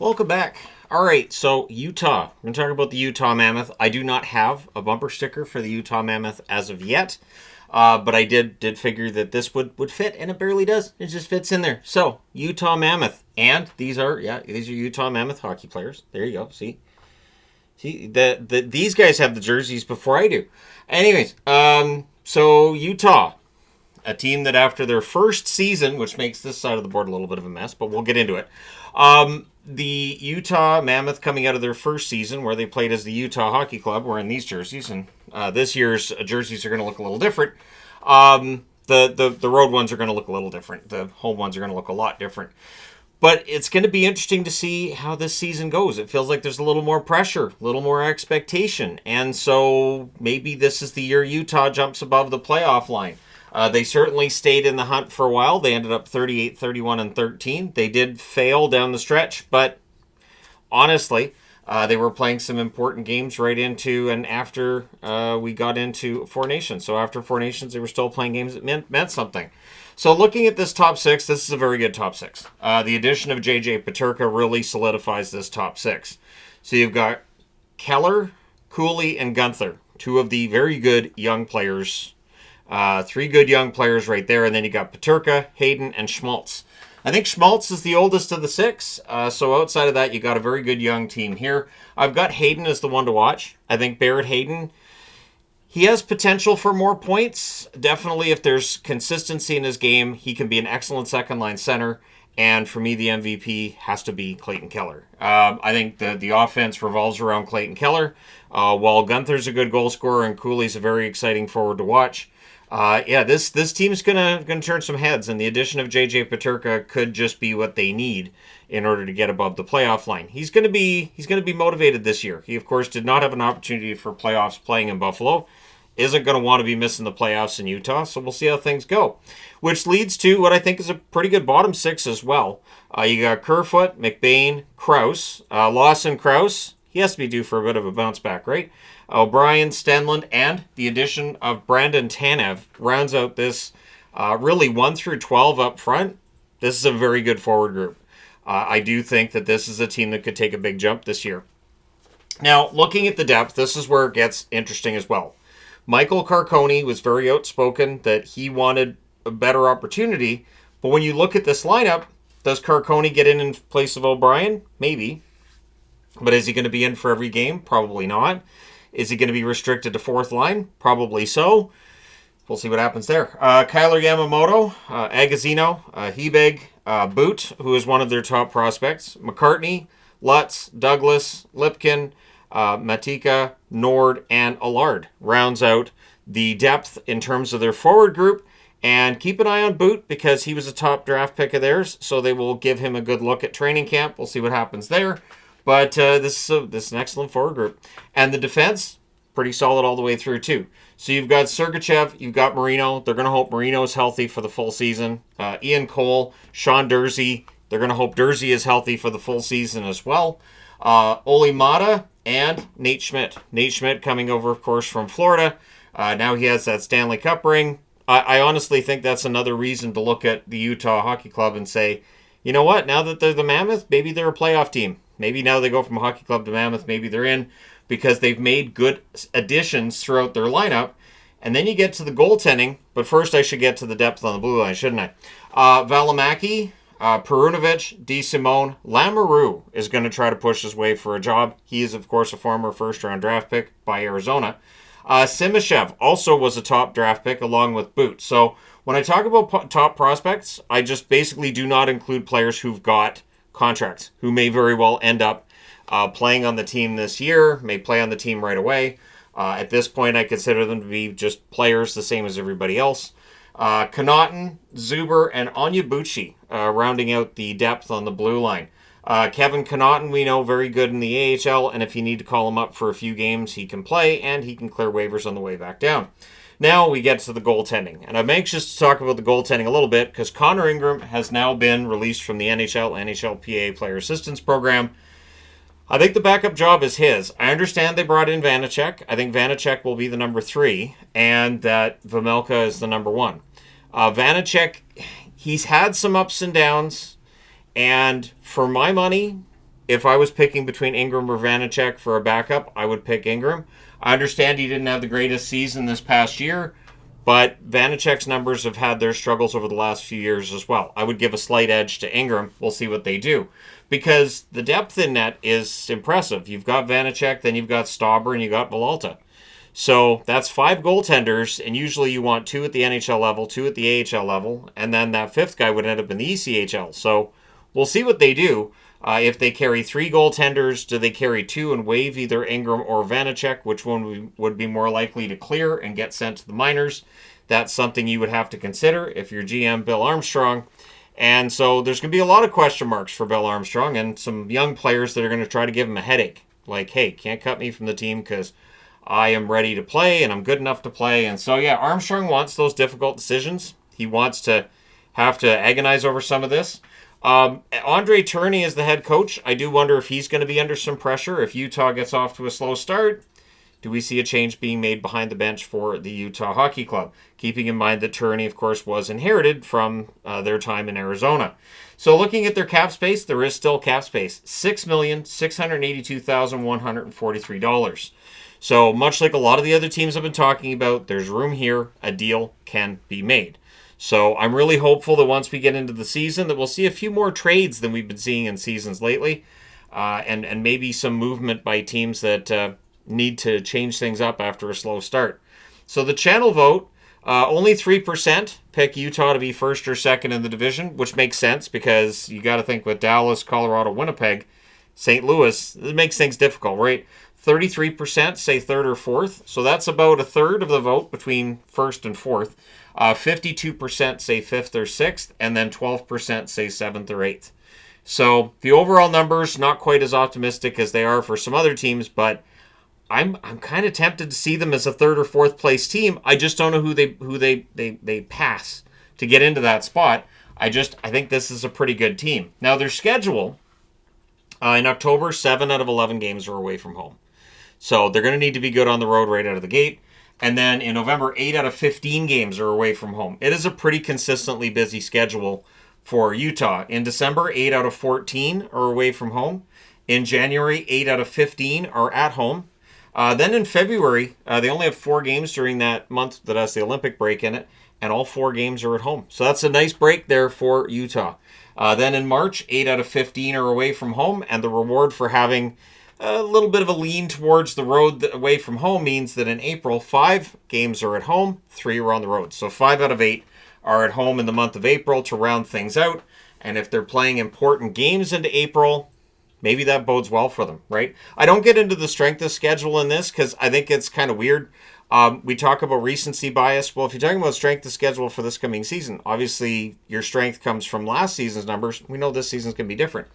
Welcome back. All right, so Utah. We're going to talk about the Utah Mammoth. I do not have a bumper sticker for the Utah Mammoth as of yet, but I did figure that this would fit, and it barely does. It just fits in there. So, Utah Mammoth. And these are Utah Mammoth hockey players. There you go. See, these guys have the jerseys before I do. Anyways, so Utah. A team that after their first season, which makes this side of the board a little bit of a mess, but we'll get into it. The Utah Mammoth coming out of their first season where they played as the Utah Hockey Club wearing these jerseys, and this year's jerseys are going to look a little different. The road ones are going to look a little different. The home ones are going to look a lot different. But it's going to be interesting to see how this season goes. It feels like there's a little more pressure, a little more expectation. And so maybe this is the year Utah jumps above the playoff line. They certainly stayed in the hunt for a while. They ended up 38, 31, and 13. They did fail down the stretch, but honestly, they were playing some important games right into and after we got into Four Nations. So after Four Nations, they were still playing games that meant something. So looking at this top six, this is a very good top six. The addition of J.J. Peterka really solidifies this top six. So you've got Keller, Cooley, and Gunther, two of the very good young players. Three good young players right there. And then you got Peterka, Hayden, and Schmaltz. I think Schmaltz is the oldest of the six. So outside of that, you got a very good young team here. I've got Hayden as the one to watch. I think Barrett Hayden, he has potential for more points. Definitely, if there's consistency in his game, he can be an excellent second-line center. And for me, the MVP has to be Clayton Keller. I think the offense revolves around Clayton Keller. While Gunther's a good goal scorer and Cooley's a very exciting forward to watch, this team's gonna turn some heads, and the addition of J.J. Peterka could just be what they need in order to get above the playoff line. He's gonna be motivated this year. He of course did not have an opportunity for playoffs playing in Buffalo. Isn't going to want to be missing the playoffs in Utah, so we'll see how things go. Which leads to what I think is a pretty good bottom six as well. You got Kerfoot, McBain, Krause, Lawson Krause. He has to be due for a bit of a bounce back, right? O'Brien, Stenlund, and the addition of Brandon Tanev rounds out this really 1 through 12 up front. This is a very good forward group. I do think that this is a team that could take a big jump this year. Now, looking at the depth, this is where it gets interesting as well. Michael Carcone was very outspoken that he wanted a better opportunity, but when you look at this lineup, does Carcone get in place of O'Brien? Maybe. But is he going to be in for every game? Probably not. Is he going to be restricted to fourth line? Probably so. We'll see what happens there. Kyler Yamamoto, Agazino, Hebig, Boot, who is one of their top prospects, McCartney, Lutz, Douglas, Lipkin, Matika, Nord, and Allard rounds out the depth in terms of their forward group. And keep an eye on Boot because he was a top draft pick of theirs, so they will give him a good look at training camp. We'll see what happens there. But this is an excellent forward group. And the defense, pretty solid all the way through, too. So you've got Sergachev, you've got Marino. They're going to hope Marino is healthy for the full season. Ian Cole, Sean Dursey. They're going to hope Dursey is healthy for the full season as well. Oli Mata and Nate Schmidt. Nate Schmidt coming over, of course, from Florida. Now he has that Stanley Cup ring. I honestly think that's another reason to look at the Utah Hockey Club and say, you know what, now that they're the Mammoth, maybe they're a playoff team. Maybe now they go from Hockey Club to Mammoth, maybe they're in because they've made good additions throughout their lineup. And then you get to the goaltending, but first I should get to the depth on the blue line, shouldn't I? Valimaki, Perunovic, DeSimone, Lamoureux is going to try to push his way for a job. He is, of course, a former first-round draft pick by Arizona. Simashev also was a top draft pick along with Boot. So when I talk about top prospects, I just basically do not include players who've got contracts, who may very well end up playing on the team this year, may play on the team right away. At this point, I consider them to be just players the same as everybody else. Connaughton, Zuber, and Onyebuchi rounding out the depth on the blue line. Kevin Connaughton, we know, very good in the AHL, and if you need to call him up for a few games, he can play, and he can clear waivers on the way back down. Now we get to the goaltending, and I'm anxious to talk about the goaltending a little bit because Connor Ingram has now been released from the NHLPA Player Assistance Program. I think the backup job is his. I understand they brought in Vanacek. I think Vanacek will be the number 3, and that Vejmelka is the number 1. Vanacek, he's had some ups and downs, and for my money, if I was picking between Ingram or Vanacek for a backup, I would pick Ingram. I understand he didn't have the greatest season this past year, but Vanacek's numbers have had their struggles over the last few years as well. I would give a slight edge to Ingram. We'll see what they do. Because the depth in net is impressive. You've got Vanacek, then you've got Stauber, and you've got Villalta. So that's 5 goaltenders, and usually you want 2 at the NHL level, 2 at the AHL level, and then that 5th guy would end up in the ECHL. So we'll see what they do. If they carry 3 goaltenders, do they carry 2 and waive either Ingram or Vanacek? Which one would be more likely to clear and get sent to the minors? That's something you would have to consider if you're GM Bill Armstrong. And so there's going to be a lot of question marks for Bill Armstrong and some young players that are going to try to give him a headache. Like, hey, can't cut me from the team because I am ready to play and I'm good enough to play. And so, yeah, Armstrong wants those difficult decisions. He wants to have to agonize over some of this. Andre Tourigny is the head coach. I do wonder if he's going to be under some pressure. If Utah gets off to a slow start, do we see a change being made behind the bench for the Utah Hockey Club? Keeping in mind that Tourigny, of course, was inherited from their time in Arizona. So looking at their cap space, there is still cap space. $6,682,143. So much like a lot of the other teams I've been talking about, there's room here. A deal can be made. So I'm really hopeful that once we get into the season that we'll see a few more trades than we've been seeing in seasons lately. And maybe some movement by teams that need to change things up after a slow start. So the channel vote, only 3% pick Utah to be first or second in the division, which makes sense because you got to think with Dallas, Colorado, Winnipeg, St. Louis, it makes things difficult, right? 33% say third or fourth. So that's about a third of the vote between first and fourth. 52% say fifth or sixth, and then 12% say seventh or eighth. So the overall numbers not quite as optimistic as they are for some other teams, but I'm kind of tempted to see them as a third or fourth place team. I just don't know who they pass to get into that spot. I think this is a pretty good team. Now their schedule in October, 7 out of 11 games are away from home. So they're going to need to be good on the road right out of the gate. And then in November, 8 out of 15 games are away from home. It is a pretty consistently busy schedule for Utah. In December, 8 out of 14 are away from home. In January, 8 out of 15 are at home. Then in February, they only have 4 games during that month that has the Olympic break in it, and all 4 games are at home. So that's a nice break there for Utah. Then in March, 8 out of 15 are away from home, and the reward for having a little bit of a lean towards the road away from home means that in April, 5 games are at home, 3 are on the road. So 5 out of 8 are at home in the month of April to round things out. And if they're playing important games into April, maybe that bodes well for them, right? I don't get into the strength of schedule in this because I think it's kind of weird. We talk about recency bias. Well, if you're talking about strength of schedule for this coming season, obviously your strength comes from last season's numbers. We know this season's going to be different.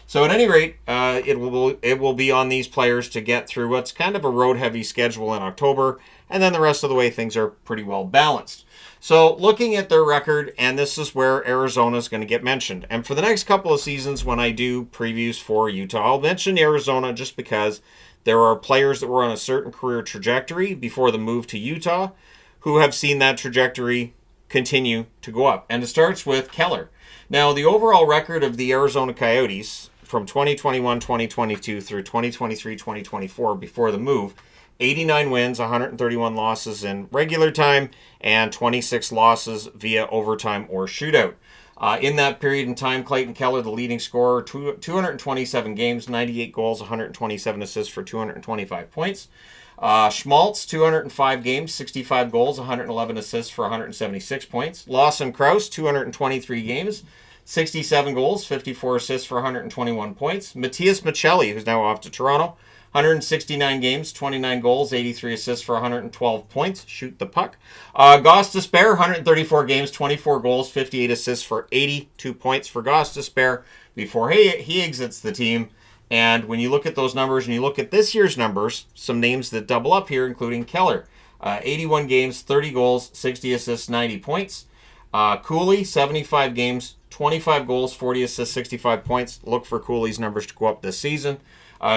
So at any rate, it will be on these players to get through what's kind of a road-heavy schedule in October, and then the rest of the way things are pretty well balanced. So looking at their record, and this is where Arizona is going to get mentioned. And for the next couple of seasons when I do previews for Utah, I'll mention Arizona just because there are players that were on a certain career trajectory before the move to Utah who have seen that trajectory continue to go up. And it starts with Keller. Now, the overall record of the Arizona Coyotes from 2021-2022 through 2023-2024 before the move, 89 wins, 131 losses in regular time, and 26 losses via overtime or shootout. In that period in time, Clayton Keller, the leading scorer, 227 games, 98 goals, 127 assists for 225 points. Schmaltz, 205 games, 65 goals, 111 assists for 176 points. Lawson Krause, 223 games, 67 goals, 54 assists for 121 points. Matthias Michelli, who's now off to Toronto, 169 games, 29 goals, 83 assists for 112 points. Shoot the puck. Gostisbehere, 134 games, 24 goals, 58 assists for 82 points for Gostisbehere before he exits the team. And when you look at those numbers and you look at this year's numbers, some names that double up here, including Keller. 81 games, 30 goals, 60 assists, 90 points. Cooley, 75 games, 25 goals, 40 assists, 65 points. Look for Cooley's numbers to go up this season.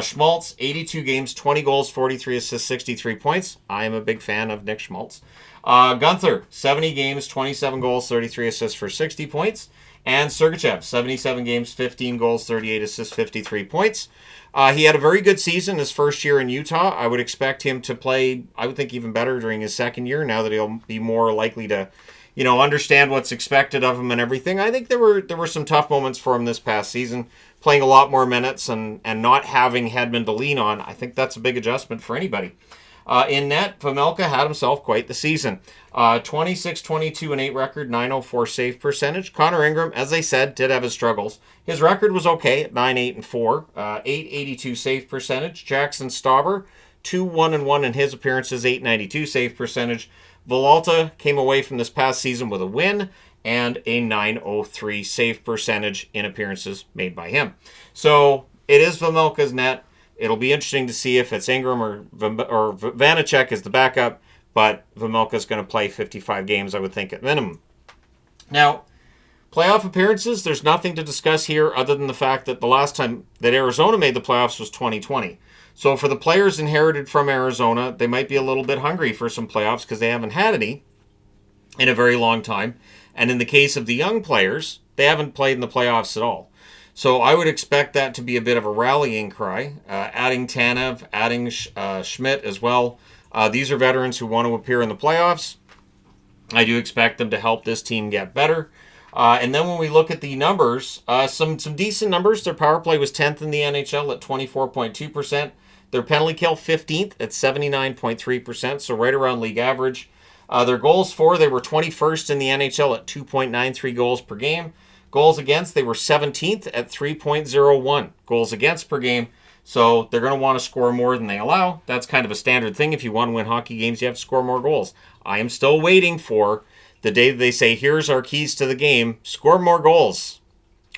Schmaltz, 82 games, 20 goals, 43 assists, 63 points. I am a big fan of Nick Schmaltz. Gunther, 70 games, 27 goals, 33 assists for 60 points. And Sergachev, 77 games, 15 goals, 38 assists, 53 points. He had a very good season his first year in Utah. I would expect him to play, I would think, even better during his second year, now that he'll be more likely to, understand what's expected of him and everything. I think there were some tough moments for him this past season, playing a lot more minutes and not having Hedman to lean on. I think that's a big adjustment for anybody. In net, Vejmelka had himself quite the season. 26, 22, and 8 record, 904 save percentage. Connor Ingram, as I said, did have his struggles. His record was okay at 9, 8, and 4. 882 save percentage. Jackson Stauber, 2, 1, and 1 in his appearances, 892 save percentage. Villalta came away from this past season with a win and a 903 save percentage in appearances made by him. So it is Vejmelka's net. It'll be interesting to see if it's Ingram or Vanacek as the backup, but Vejmelka's going to play 55 games, I would think, at minimum. Now, playoff appearances, there's nothing to discuss here other than the fact that the last time that Arizona made the playoffs was 2020. So for the players inherited from Arizona, they might be a little bit hungry for some playoffs because they haven't had any in a very long time. And in the case of the young players, they haven't played in the playoffs at all. So I would expect that to be a bit of a rallying cry. Adding Tanev, adding Schmidt as well. These are veterans who want to appear in the playoffs. I do expect them to help this team get better. And then when we look at the numbers, some decent numbers. Their power play was 10th in the NHL at 24.2%. Their penalty kill 15th at 79.3%, so right around league average. Their goals for, they were 21st in the NHL at 2.93 goals per game. Goals against, they were 17th at 3.01 goals against per game. So they're going to want to score more than they allow. That's kind of a standard thing. If you want to win hockey games, you have to score more goals. I am still waiting for the day that they say, here's our keys to the game, score more goals.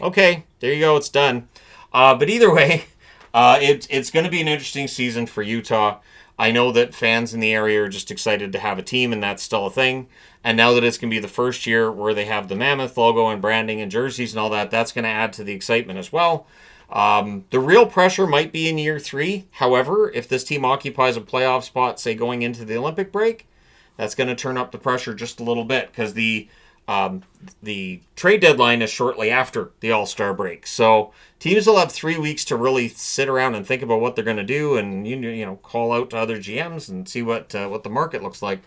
Okay, there you go, it's done. But either way, it's going to be an interesting season for Utah. I know that fans in the area are just excited to have a team, and that's still a thing. And now that it's going to be the first year where they have the Mammoth logo and branding and jerseys and all that, that's going to add to the excitement as well. The real pressure might be in year 3. However, if this team occupies a playoff spot, say going into the Olympic break, that's going to turn up the pressure just a little bit because the trade deadline is shortly after the All-Star break. So teams will have 3 weeks to really sit around and think about what they're going to do, and call out to other GMs and see what the market looks like.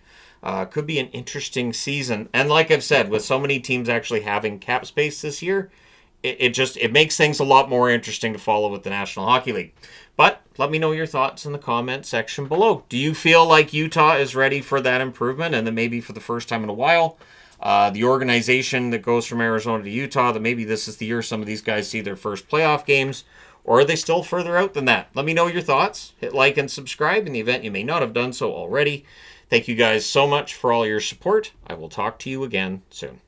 Could be an interesting season. And like I've said, with so many teams actually having cap space this year, it makes things a lot more interesting to follow with the National Hockey League. But let me know your thoughts in the comment section below. Do you feel like Utah is ready for that improvement, and that maybe for the first time in a while, the organization that goes from Arizona to Utah, that maybe this is the year some of these guys see their first playoff games, or are they still further out than that? Let me know your thoughts. Hit like and subscribe in the event you may not have done so already. Thank you guys so much for all your support. I will talk to you again soon.